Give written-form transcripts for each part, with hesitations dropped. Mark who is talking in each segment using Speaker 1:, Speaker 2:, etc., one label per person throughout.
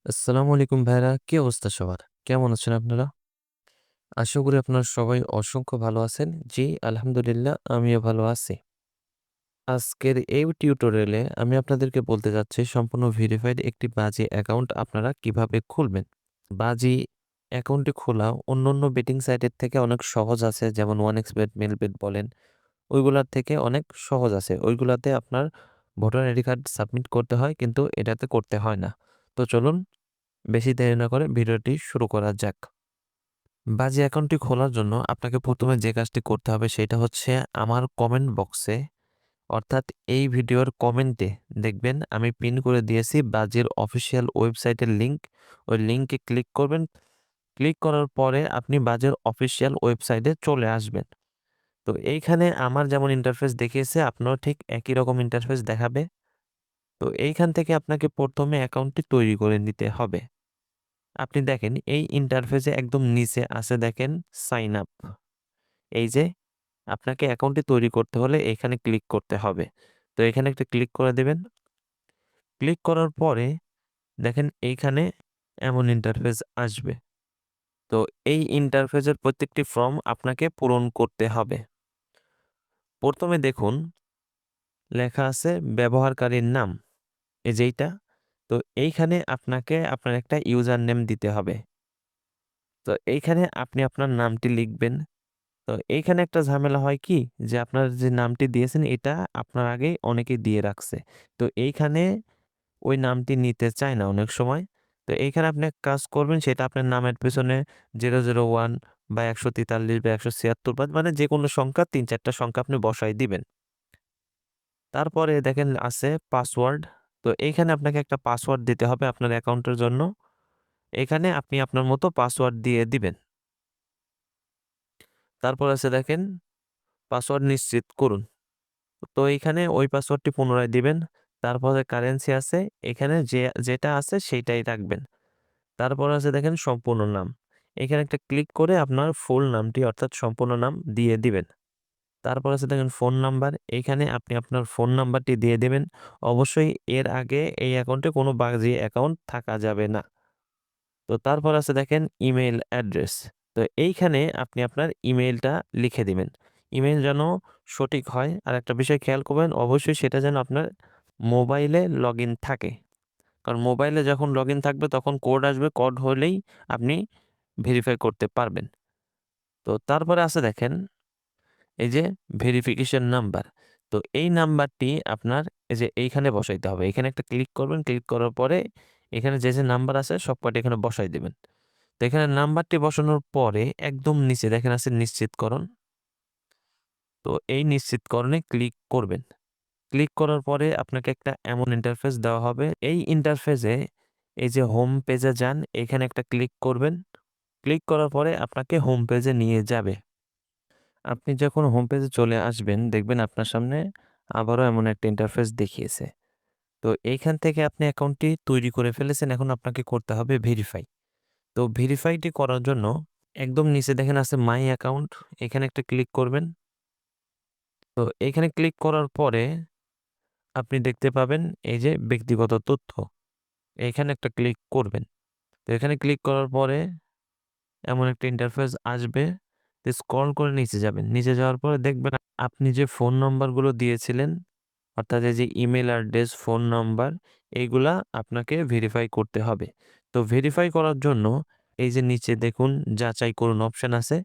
Speaker 1: আসসালামু আলাইকুম ভাইরা। কি অবস্থা সবার? কেমন আছেন আপনারা? আশা করি আপনারা সবাই অসংখ্য ভালো আছেন। জি, আলহামদুলিল্লাহ আমিও ভালো আছি। আজকের এই টিউটোরিয়ালে আমি আপনাদেরকে বলতে যাচ্ছি সম্পূর্ণ ভেরিফাইড একটি বাজি অ্যাকাউন্ট আপনারা কিভাবে খুলবেন। বাজি অ্যাকাউন্টটি খোলা অন্যান্য বেটিং সাইটের থেকে অনেক সহজ আছে, যেমন 1xBet, মেলবেট বলেন, ওইগুলার থেকে অনেক সহজ আছে। ওইগুলাতে আপনার ভোটার আইডি কার্ড সাবমিট করতে হয়, কিন্তু এটাতে করতে হয় না। তো চলুন বেশি দেরি না করে ভিডিওটি শুরু করা যাক। বাজি অ্যাকাউন্টটি খোলার জন্য আপনাকে প্রথমে যে কাজটি করতে হবে সেটা হচ্ছে আমার কমেন্ট বক্সে, অর্থাৎ এই ভিডিওর কমেন্টে দেখবেন আমি পিন করে দিয়েছি বাজির অফিসিয়াল ওয়েবসাইটের লিঙ্ক। ওই লিঙ্কে ক্লিক করবেন। ক্লিক করার পরে আপনি বাজির অফিসিয়াল ওয়েবসাইটে চলে আসবেন। তো এইখানে আমার যেমন ইন্টারফেস দেখিয়েছে আপনারও ঠিক একই রকম ইন্টারফেস দেখাবে। তো এইখান থেকে আপনাকে প্রথমে অ্যাকাউন্টটি তৈরি করে নিতে হবে। আপনি দেখেন এই ইন্টারফেসে একদম নিচে আছে, দেখেন সাইন আপ। এই যে আপনাকে অ্যাকাউন্টটি তৈরি করতে হলে এখানে ক্লিক করতে হবে। তো এখানে একটা ক্লিক করে দেবেন। ক্লিক করার পরে দেখেন এইখানে এমন ইন্টারফেস আসবে। তো এই ইন্টারফেসের প্রত্যেকটি ফর্ম আপনাকে পূরণ করতে হবে। প্রথমে দেখুন লেখা আছে ব্যবহারকারীর নাম, এই যেইটা। তো এইখানে আপনাকে আপনার একটা ইউজার নেম দিতে হবে। তো এইখানে আপনি আপনার নামটি লিখবেন। তো এইখানে একটা ঝামেলা হয় কি, যে আপনার যে নামটি দিয়েছেন এটা আপনার আগে অনেকে দিয়ে রাখছে। তো এইখানে ওই নামটি নিতে চায় না অনেক সময়। তো এইখানে আপনি এক কাজ করবেন, সেটা আপনার নামের পেছনে 001 বা 143 বা 176 বা মানে যে কোনো সংখ্যা ৩-৪টা সংখ্যা আপনি বসাই দিবেন। তারপরে দেখেন আছে পাসওয়ার্ড। তো এইখানে আপনাকে একটা পাসওয়ার্ড দিতে হবে আপনার অ্যাকাউন্টের জন্য। এখানে আপনি আপনার মতো পাসওয়ার্ড দিয়ে দিবেন। তারপর আছে দেখেন পাসওয়ার্ড নিশ্চিত করুন। তো এইখানে ওই পাসওয়ার্ডটি পুনরায় দিবেন। তারপরে কারেন্সি আছে, এখানে যেটা আছে সেইটাই রাখবেন। তারপর আছে দেখেন সম্পূর্ণ নাম। এখানে একটা ক্লিক করে আপনার ফুল নামটি অর্থাৎ সম্পূর্ণ নাম দিয়ে দিবেন। তারপর আছে দেখেন ফোন নাম্বার। এইখানে আপনি আপনার ফোন নাম্বারটি দিয়ে দিবেন। অবশ্যই এর আগে এই অ্যাকাউন্টে কোনো বাজে অ্যাকাউন্ট থাকা যাবে না। তো তারপর আছে দেখেন ইমেইল অ্যাড্রেস। তো এইখানে আপনি আপনার ইমেইলটা লিখে দিবেন। ইমেইল যেন সঠিক হয়। আর একটা বিষয় খেয়াল করবেন, অবশ্যই সেটা যেন আপনার মোবাইলে লগইন থাকে। কারণ মোবাইলে যখন লগইন থাকবে তখন কোড আসবে, কোড হলেই আপনি ভেরিফাই করতে পারবেন। তো তারপরে আছে দেখেন এই যে ভেরিফিকেশন নাম্বার। তো এই নাম্বারটি আপনার এই যে এইখানে বসাইতে হবে। এখানে একটা ক্লিক করবেন। ক্লিক করার পরে এখানে যে নাম্বার আছে সবকটি এখানে বসাই দিবেন। তো এখানে নাম্বারটি বসানোর পরে একদম নিচে দেখেন আছে নিশ্চিতকরণ। তো এই নিশ্চিতকরণে ক্লিক করবেন। ক্লিক করার পরে আপনাকে একটা এমন ইন্টারফেস দেওয়া হবে। এই ইন্টারফেসে এই যে হোম পেজে যান, এখানে একটা ক্লিক করবেন। ক্লিক করার পরে আপনাকে হোম পেজে নিয়ে যাবে। আপনি যখন হোম পেজে চলে আসবেন দেখবেন আপনার সামনে আবারও এমন একটা ইন্টারফেস দেখিয়েছে। তো এইখান থেকে আপনি অ্যাকাউন্টটি তৈরি করে ফেলেছেন, এখন আপনাকে করতে হবে ভেরিফাই। তো ভেরিফাইটি করার জন্য একদম নিচে দেখেন আছে মাই অ্যাকাউন্ট, এখানে একটা ক্লিক করবেন। তো এখানে ক্লিক করার পরে আপনি দেখতে পাবেন এই যে ব্যক্তিগত তথ্য, এখানে একটা ক্লিক করবেন। তো এখানে ক্লিক করার পরে এমন একটা ইন্টারফেস আসবে। তো স্ক্রল করে নিচে যাবেন। নিচে যাওয়ার পরে দেখবেন আপনি যে ফোন নম্বরগুলো দিয়েছিলেন, অর্থাৎ এই যে ইমেল অ্যাড্রেস, ফোন নাম্বার, এইগুলা আপনাকে ভেরিফাই করতে হবে। তো ভেরিফাই করার জন্য এই যে নিচে দেখুন যাচাই করুন অপশন আছে,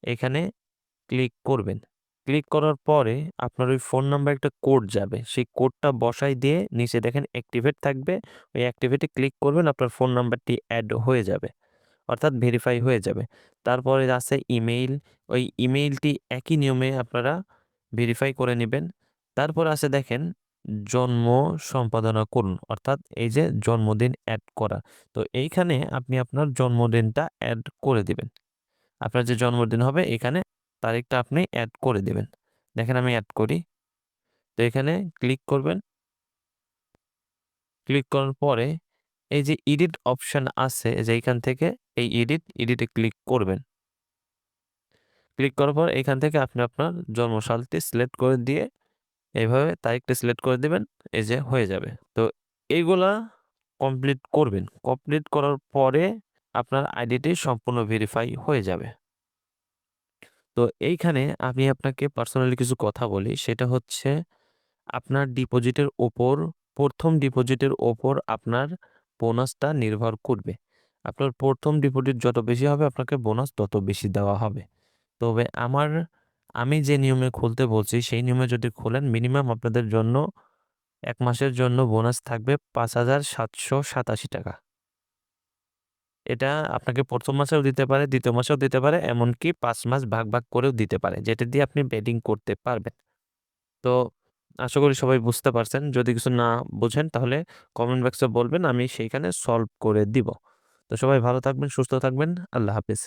Speaker 1: এখানে ক্লিক করবেন। ক্লিক করার পরে আপনার ওই ফোন নাম্বার একটা কোড যাবে। সেই কোডটা বসাই দিয়ে নিচে দেখেন অ্যাক্টিভেট থাকবে। ওই অ্যাক্টিভেটে ক্লিক করবেন, আপনার ফোন নাম্বারটি অ্যাড হয়ে যাবে, অর্থাৎ ভেরিফাই হয়ে যাবে। তারপরে আছে ইমেইল। ওই ইমেইলটি একই নিয়মে আপনারা ভেরিফাই করে নেবেন। তারপর আছে দেখেন জন্ম সম্পাদনা করুন, অর্থাৎ এই যে জন্মদিন অ্যাড করা। তো এইখানে আপনি আপনার জন্মদিনটা অ্যাড করে দিবেন। আপনার যে জন্মদিন হবে এখানে তারিখটা আপনি অ্যাড করে দিবেন। দেখেন আমি অ্যাড করি। তো এখানে ক্লিক করবেন। ক্লিক করার পরে এই যে এডিট অপশন আছে, যে এইখান থেকে এই এডিটে ক্লিক করবেন। ক্লিক করার পর এখান থেকে আপনি আপনার জন্মসালটি সিলেক্ট করে দিয়ে, এইভাবে তারিখটা সিলেক্ট করে দিবেন। এই যে হয়ে যাবে। তো এইগুলা কমপ্লিট করবেন। কমপ্লিট করার পরে আপনার আইডিটি সম্পূর্ণ ভেরিফাই হয়ে যাবে। তো এইখানে আমি আপনাকে পার্সোনালি কিছু কথা বলি। সেটা হচ্ছে আপনার ডিপোজিটের ওপর ১ম ডিপোজিটের ওপর আপনার বোনাসটা নির্ভর করবে। আপনার ১ম ডিপোজিট যত বেশি হবে আপনাকে বোনাস তত বেশি দেওয়া হবে। তবে আমি যে নিয়মে খুলতে বলছি সেই নিয়মে যদি খোলেন মিনিমাম আপনাদের জন্য ১ মাসের জন্য বোনাস থাকবে ৳৫,৭৮৭ এটা আপনাকে ১ম মাসেও দিতে পারে, ২য় মাসেও দিতে পারে, এমনকি ৫ মাস ভাগ করেও দিতে পারে। যেটা দিয়ে আপনি বেটিং করতে পারবেন। তো আশা করি সবাই বুঝতে পারছেন। যদি কিছু না বুঝেন তাহলে কমেন্ট বক্সে বলবেন, আমি সেইখানে সলভ করে দিব। তো সবাই ভালো থাকবেন, সুস্থ থাকবেন। আল্লাহ হাফেজ।